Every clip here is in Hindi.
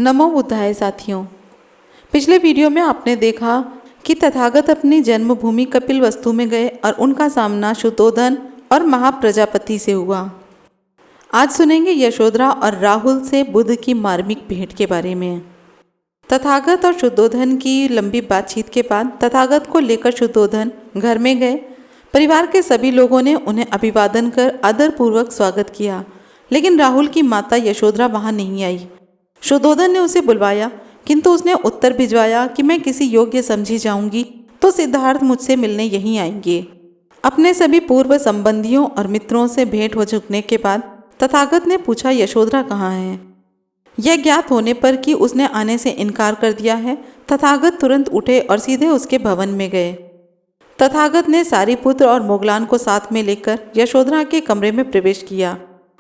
नमो बुद्धाय साथियों। पिछले वीडियो में आपने देखा कि तथागत अपनी जन्मभूमि कपिलवस्तु में गए और उनका सामना शुद्धोधन और महाप्रजापति से हुआ। आज सुनेंगे यशोधरा और राहुल से बुद्ध की मार्मिक भेंट के बारे में। तथागत और शुद्धोधन की लंबी बातचीत के बाद तथागत को लेकर शुद्धोधन घर में गए। परिवार के सभी लोगों ने उन्हें अभिवादन कर आदरपूर्वक स्वागत किया, लेकिन राहुल की माता यशोधरा वहां नहीं आई। शुद्धोधन ने उसे बुलवाया, किंतु उसने उत्तर भिजवाया कि मैं किसी योग्य समझी जाऊंगी तो सिद्धार्थ मुझसे मिलने यहीं आएंगे। अपने सभी पूर्व संबंधियों और मित्रों से भेंट हो चुकने के बाद तथागत ने पूछा, यशोधरा कहाँ है? यह ज्ञात होने पर कि उसने आने से इनकार कर दिया है, तथागत तुरंत उठे और सीधे उसके भवन में गए। तथागत ने सारीपुत्र और मोगलान को साथ में लेकर यशोधरा के कमरे में प्रवेश किया।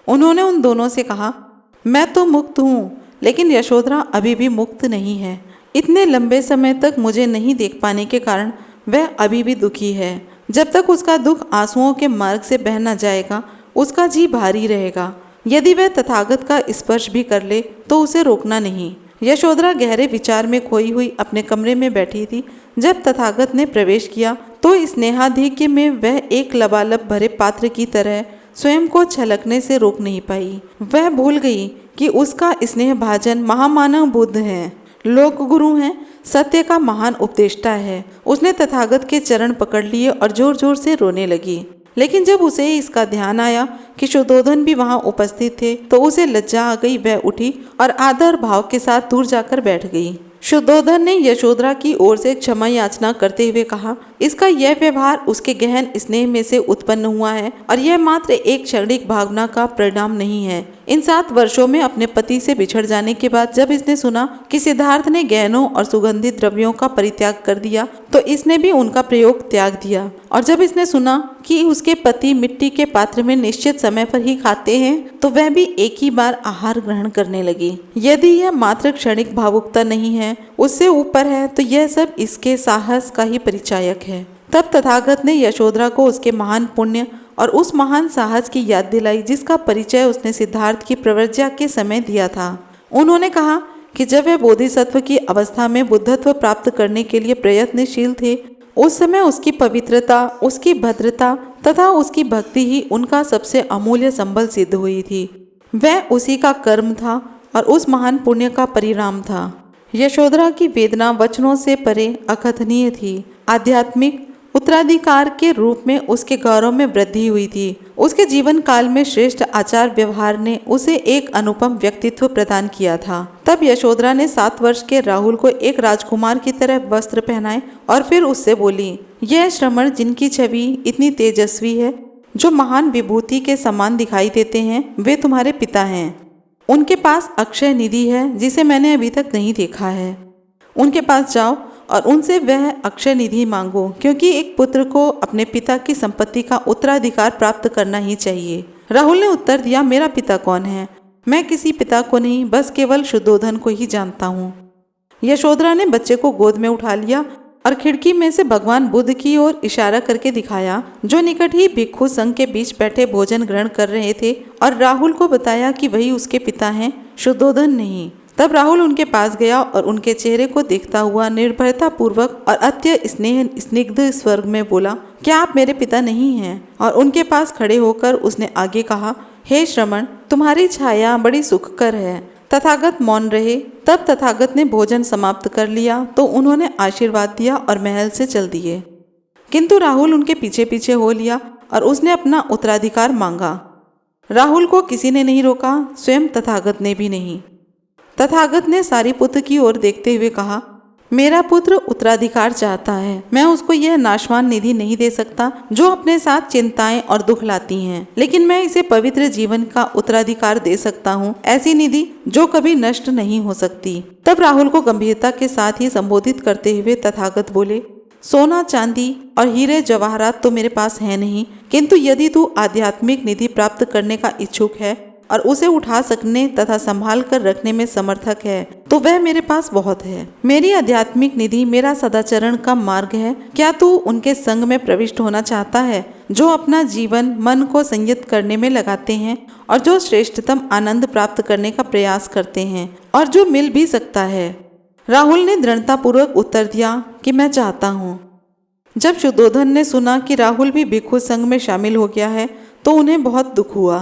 उन्होंने उन दोनों से कहा, मैं तो मुक्त हूँ, लेकिन यशोधरा अभी भी मुक्त नहीं है। इतने लंबे समय तक मुझे नहीं देख पाने के कारण वह अभी भी दुखी है। जब तक उसका दुख आंसुओं के मार्ग से बह न जाएगा, उसका जी भारी रहेगा। यदि वह तथागत का स्पर्श भी कर ले तो उसे रोकना नहीं। यशोधरा गहरे विचार में खोई हुई अपने कमरे में बैठी थी। जब तथागत ने प्रवेश किया तो स्नेहाधिक्य में वह एक लबालब भरे पात्र की तरह स्वयं को छलकने से रोक नहीं पाई। वह भूल गई कि उसका स्नेह भाजन महामानव बुद्ध है, लोक गुरु हैं, सत्य का महान उपदेष्टा है। उसने तथागत के चरण पकड़ लिए और जोर जोर से रोने लगी। लेकिन जब उसे इसका ध्यान आया कि शुद्धोधन भी वहां उपस्थित थे तो उसे लज्जा आ गई। वह उठी और आदर भाव के साथ दूर जाकर बैठ गई। शुद्धोधन ने यशोधरा की ओर से क्षमा याचना करते हुए कहा, इसका यह व्यवहार उसके गहन स्नेह में से उत्पन्न हुआ है और यह मात्र एक क्षणिक भावना का परिणाम नहीं है। इन 7 वर्षों में अपने पति से बिछड़ जाने के बाद जब इसने सुना कि सिद्धार्थ ने गहनों और सुगंधित द्रव्यों का परित्याग कर दिया तो इसने भी उनका प्रयोग त्याग दिया। और जब इसने सुना कि उसके पति मिट्टी के पात्र में निश्चित समय पर ही खाते हैं तो वह भी एक ही बार आहार ग्रहण करने लगी। यदि यह मात्र क्षणिक भावुकता नहीं है, उससे ऊपर है, तो यह सब इसके साहस का ही परिचायक है। तब तथागत ने यशोधरा को उसके महान पुण्य और उस महान साहस की याद दिलाई जिसका परिचय उसने सिद्धार्थ की प्रव्रज्या के समय दिया था। उन्होंने कहा कि जब वह बोधिसत्व की अवस्था में बुद्धत्व प्राप्त करने के लिए प्रयत्नशील थे, उस समय उसकी पवित्रता, उसकी भद्रता तथा उसकी भक्ति ही उनका सबसे अमूल्य संबल सिद्ध हुई थी। वह उसी का कर्म था और उस महान पुण्य का परिणाम था। यशोधरा की वेदना वचनों से परे अकथनीय थी। आध्यात्मिक उत्तराधिकार के रूप में उसके गौरव में वृद्धि हुई थी। उसके जीवन काल में श्रेष्ठ आचार व्यवहार ने उसे एक अनुपम व्यक्तित्व प्रदान किया था। तब यशोधरा ने 7 वर्ष के राहुल को एक राजकुमार की तरह वस्त्र पहनाए और फिर उससे बोली, यह श्रमण जिनकी छवि इतनी तेजस्वी है, जो महान विभूति के समान दिखाई देते हैं, वे तुम्हारे पिता हैं। उनके पास अक्षय निधि है जिसे मैंने अभी तक नहीं देखा है। उनके पास जाओ और उनसे वह अक्षय निधि मांगो, क्योंकि एक पुत्र को अपने पिता की संपत्ति का उत्तराधिकार प्राप्त करना ही चाहिए। राहुल ने उत्तर दिया, मेरा पिता कौन है? मैं किसी पिता को नहीं, बस केवल शुद्धोधन को ही जानता हूँ। यशोधरा ने बच्चे को गोद में उठा लिया और खिड़की में से भगवान बुद्ध की ओर इशारा करके दिखाया, जो निकट ही भिक्षु संघ के बीच बैठे भोजन ग्रहण कर रहे थे, और राहुल को बताया कि वही उसके पिता हैं, शुद्धोधन नहीं। तब राहुल उनके पास गया और उनके चेहरे को देखता हुआ निर्भयता पूर्वक और अत्य स्नेह स्निग्ध स्वर में बोला, क्या आप मेरे पिता नहीं हैं? और उनके पास खड़े होकर उसने आगे कहा, हे श्रमण, तुम्हारी छाया बड़ी सुखकर है। तथागत मौन रहे। तब तथागत ने भोजन समाप्त कर लिया तो उन्होंने आशीर्वाद दिया और महल से चल दिए। किंतु राहुल उनके पीछे पीछे हो लिया और उसने अपना उत्तराधिकार मांगा। राहुल को किसी ने नहीं रोका, स्वयं तथागत ने भी नहीं। तथागत ने सारीपुत्र की ओर देखते हुए कहा, मेरा पुत्र उत्तराधिकार चाहता है। मैं उसको यह नाशवान निधि नहीं दे सकता जो अपने साथ चिंताएं और दुख लाती हैं, लेकिन मैं इसे पवित्र जीवन का उत्तराधिकार दे सकता हूँ, ऐसी निधि जो कभी नष्ट नहीं हो सकती। तब राहुल को गंभीरता के साथ ही संबोधित करते हुए तथागत बोले, सोना चांदी और हीरे जवाहरात तो मेरे पास है नहीं, किंतु यदि तू आध्यात्मिक निधि प्राप्त करने का इच्छुक है और उसे उठा सकने तथा संभाल कर रखने में समर्थक है तो वह मेरे पास बहुत है। मेरी आध्यात्मिक निधि मेरा सदाचरण का मार्ग है। क्या तू उनके संग में प्रविष्ट होना चाहता है जो अपना जीवन मन को संयत करने में लगाते हैं और जो श्रेष्ठतम आनंद प्राप्त करने का प्रयास करते हैं और जो मिल भी सकता है? राहुल ने दृढ़तापूर्वक उत्तर दिया कि मैं चाहता हूँ। जब शुद्धोधन ने सुना कि राहुल भी भिक्षु संघ में शामिल हो गया है तो उन्हें बहुत दुख हुआ।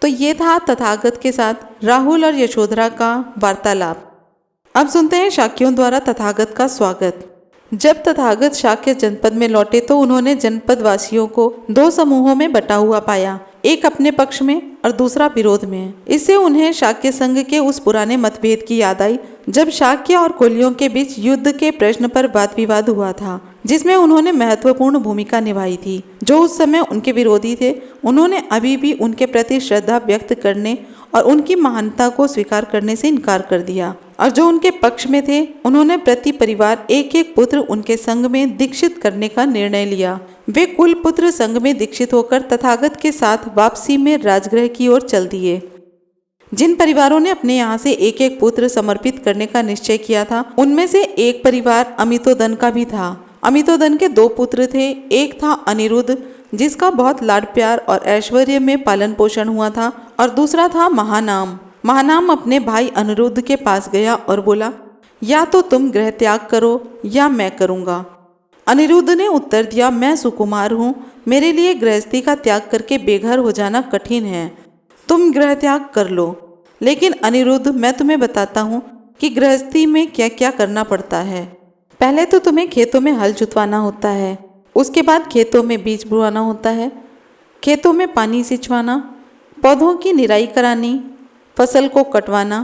तो ये था तथागत के साथ राहुल और यशोधरा का वार्तालाप। अब सुनते हैं शाक्यों द्वारा तथागत का स्वागत। जब तथागत शाक्य जनपद में लौटे तो उन्होंने जनपद वासियों को दो समूहों में बटा हुआ पाया, एक अपने पक्ष में और दूसरा विरोध में। इससे उन्हें शाक्य संघ के उस पुराने मतभेद की याद आई जब शाक्य और कोलियों के बीच युद्ध के प्रश्न पर वाद विवाद हुआ था, जिसमें उन्होंने महत्वपूर्ण भूमिका निभाई थी। जो उस समय उनके विरोधी थे उन्होंने अभी भी उनके प्रति श्रद्धा व्यक्त करने और उनकी महानता को स्वीकार करने से इनकार कर दिया, और जो उनके पक्ष में थे उन्होंने प्रति परिवार एक एक पुत्र उनके संग में दीक्षित करने का निर्णय लिया। वे कुल पुत्र संग में दीक्षित होकर तथागत के साथ वापसी में राजगृह की ओर चल दिए। जिन परिवारों ने अपने यहाँ से एक एक पुत्र समर्पित करने का निश्चय किया था उनमें से एक परिवार अमितोदन का भी था। अमितोदन के दो पुत्र थे, एक था अनिरुद्ध जिसका बहुत लाड प्यार और ऐश्वर्य में पालन पोषण हुआ था, और दूसरा था महानाम। महानाम अपने भाई अनिरुद्ध के पास गया और बोला, या तो तुम गृह त्याग करो या मैं करूँगा। अनिरुद्ध ने उत्तर दिया, मैं सुकुमार हूँ, मेरे लिए गृहस्थी का त्याग करके बेघर हो जाना कठिन है, तुम गृह त्याग कर लो। लेकिन अनिरुद्ध, मैं तुम्हें बताता हूँ कि गृहस्थी में क्या क्या करना पड़ता है। पहले तो तुम्हें खेतों में हल जुतवाना होता है, उसके बाद खेतों में बीज बुआना होता है, खेतों में पानी सिंचवाना, पौधों की निराई करानी, फसल को कटवाना,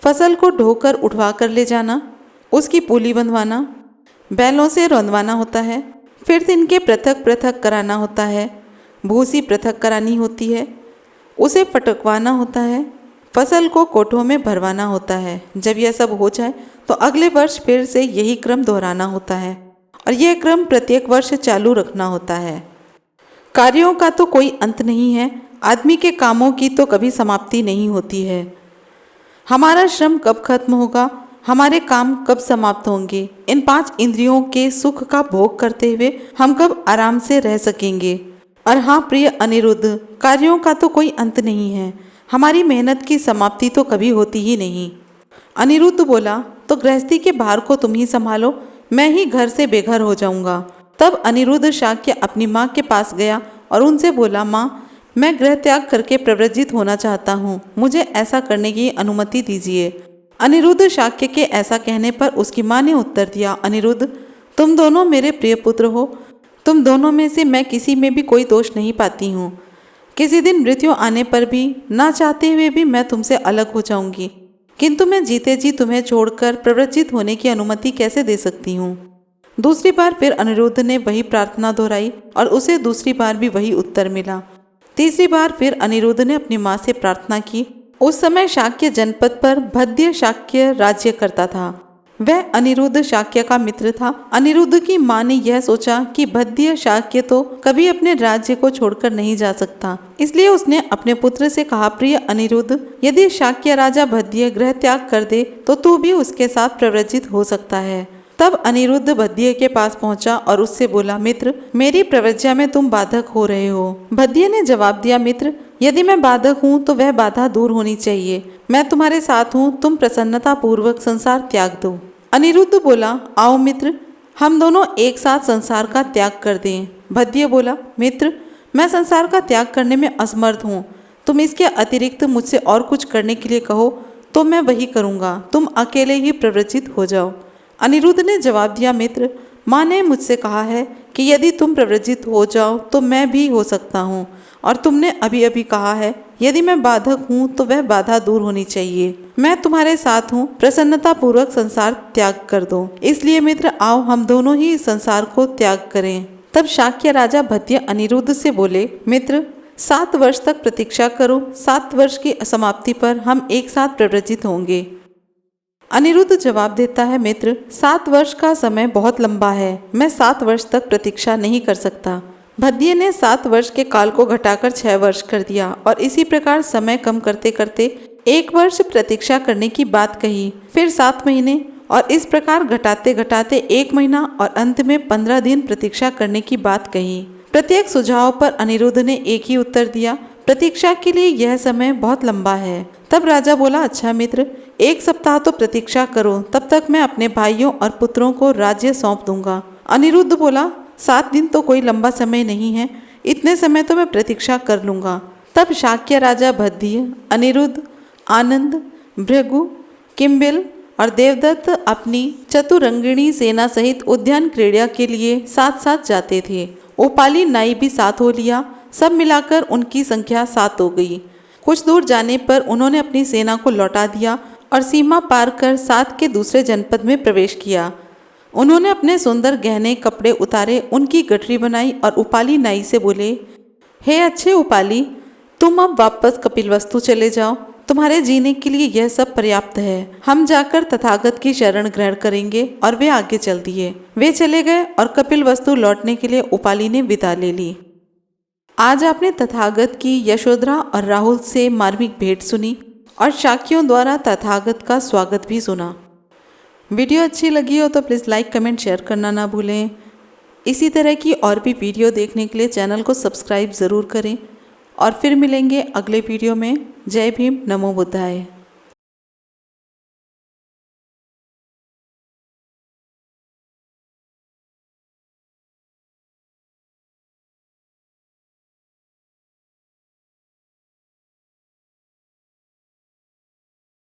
फसल को ढोकर उठवा कर ले जाना, उसकी पूली बंधवाना, बैलों से रौंदवाना होता है, फिर तिनके पृथक पृथक कराना होता है, भूसी पृथक करानी होती है, उसे फटकवाना होता है, फसल को कोठों में भरवाना होता है। जब यह सब हो जाए तो अगले वर्ष फिर से यही क्रम दोहराना होता है और यह क्रम प्रत्येक वर्ष चालू रखना होता है। कार्यों का तो कोई अंत नहीं है, आदमी के कामों की तो कभी समाप्ति नहीं होती है। हमारा श्रम कब खत्म होगा, हमारे काम कब समाप्त होंगे, इन 5 इंद्रियों के सुख का भोग करते हुए हम कब आराम से रह सकेंगे। और हाँ प्रिय अनिरुद्ध, कार्यों का तो कोई अंत नहीं है, हमारी मेहनत की समाप्ति तो कभी होती ही नहीं। अनिरुद्ध बोला, तो गृहस्थी के भार को तुम ही संभालो, मैं ही घर से बेघर हो जाऊंगा। तब अनिरुद्ध शाक्य अपनी माँ के पास गया और उनसे बोला, माँ, मैं गृह त्याग करके प्रव्रजित होना चाहता हूँ, मुझे ऐसा करने की अनुमति दीजिए। अनिरुद्ध शाक्य के ऐसा कहने पर उसकी माँ ने उत्तर दिया, अनिरुद्ध, तुम दोनों मेरे प्रिय पुत्र हो, तुम दोनों में से मैं किसी में भी कोई दोष नहीं पाती हूँ। किसी दिन मृत्यु आने पर भी, ना चाहते हुए भी मैं तुमसे अलग हो जाऊंगी, किंतु मैं जीते जी तुम्हें छोड़कर प्रव्रजित होने की अनुमति कैसे दे सकती हूँ। दूसरी बार फिर अनिरुद्ध ने वही प्रार्थना दोहराई और उसे दूसरी बार भी वही उत्तर मिला। तीसरी बार फिर अनिरुद्ध ने अपनी माँ से प्रार्थना की। उस समय शाक्य जनपद पर भद्य शाक्य राज्य करता था। वह अनिरुद्ध शाक्य का मित्र था। अनिरुद्ध की माँ ने यह सोचा कि भद्य शाक्य तो कभी अपने राज्य को छोड़कर नहीं जा सकता, इसलिए उसने अपने पुत्र से कहा, प्रिय अनिरुद्ध, यदि शाक्य राजा भद्य गृह त्याग कर दे तो तू भी उसके साथ प्रव्रजित हो सकता है। तब अनिरुद्ध भद्य के पास पहुंचा और उससे बोला, मित्र, मेरी प्रव्रज्या में तुम बाधक हो रहे हो। भद्य ने जवाब दिया, मित्र, यदि मैं बाधक हूँ तो वह बाधा दूर होनी चाहिए। मैं तुम्हारे साथ हूँ, तुम प्रसन्नता पूर्वक संसार त्याग दो। अनिरुद्ध बोला, आओ मित्र, हम दोनों एक साथ संसार का त्याग कर दें। भद्य बोला, मित्र, मैं संसार का त्याग करने में असमर्थ हूँ, तुम इसके अतिरिक्त मुझसे और कुछ करने के लिए कहो तो मैं वही करूँगा, तुम अकेले ही प्रव्रजित हो जाओ। अनिरुद्ध ने जवाब दिया, मित्र, माँ ने मुझसे कहा है कि यदि तुम प्रव्रजित हो जाओ तो मैं भी हो सकता हूँ, और तुमने अभी अभी कहा है यदि मैं बाधक हूँ तो वह बाधा दूर होनी चाहिए। मैं तुम्हारे साथ हूँ, प्रसन्नता पूर्वक संसार त्याग कर दो। इसलिए मित्र, आओ हम दोनों ही संसार को त्याग करें। तब शाक्य राजा भद्य अनिरुद्ध से बोले, मित्र, 7 वर्ष तक प्रतीक्षा करो, 7 वर्ष की समाप्ति पर हम एक साथ प्रव्रजित होंगे। अनिरुद्ध जवाब देता है, मित्र, 7 वर्ष का समय बहुत लंबा है, मैं 7 वर्ष तक प्रतीक्षा नहीं कर सकता। भद्दिये ने 7 वर्ष के काल को घटाकर 6 वर्ष कर दिया और इसी प्रकार समय कम करते करते 1 वर्ष प्रतीक्षा करने की बात कही, फिर 7 महीने और इस प्रकार घटाते घटाते 1 महीना और अंत में 15 दिन प्रतीक्षा करने की बात कही। प्रत्येक सुझाव पर अनिरुद्ध ने एक ही उत्तर दिया, प्रतीक्षा के लिए यह समय बहुत लंबा है। तब राजा बोला, अच्छा मित्र, 1 सप्ताह तो प्रतीक्षा करो, तब तक मैं अपने भाइयों और पुत्रों को राज्य सौंप दूंगा। अनिरुद्ध बोला, 7 दिन तो कोई लंबा समय नहीं है, इतने समय तो मैं प्रतीक्षा कर लूंगा। तब शाक्य राजा भद्दिय, अनिरुद्ध, आनंद, भृगु, किम्बिल और देवदत्त अपनी चतुरंगिणी सेना सहित उद्यान क्रीड़ा के लिए साथ साथ जाते थे। उपाली नाई भी साथ हो लिया, सब मिलाकर उनकी संख्या 7 हो गई। कुछ दूर जाने पर उन्होंने अपनी सेना को लौटा दिया और सीमा पार कर 7 के दूसरे जनपद में प्रवेश किया। उन्होंने अपने सुंदर गहने कपड़े उतारे, उनकी गठरी बनाई और उपाली नाई से बोले, हे अच्छे उपाली, तुम अब वापस कपिलवस्तु चले जाओ, तुम्हारे जीने के लिए यह सब पर्याप्त है। हम जाकर तथागत की शरण ग्रहण करेंगे। और वे आगे चल दिए। वे चले गए और कपिलवस्तु लौटने के लिए उपाली ने विदा ले ली। आज आपने तथागत की यशोधरा और राहुल से मार्मिक भेंट सुनी और शाक्यों द्वारा तथागत का स्वागत भी सुना। वीडियो अच्छी लगी हो तो प्लीज़ लाइक, कमेंट, शेयर करना ना भूलें। इसी तरह की और भी वीडियो देखने के लिए चैनल को सब्सक्राइब ज़रूर करें और फिर मिलेंगे अगले वीडियो में। जय भीम, नमो बुद्धाय।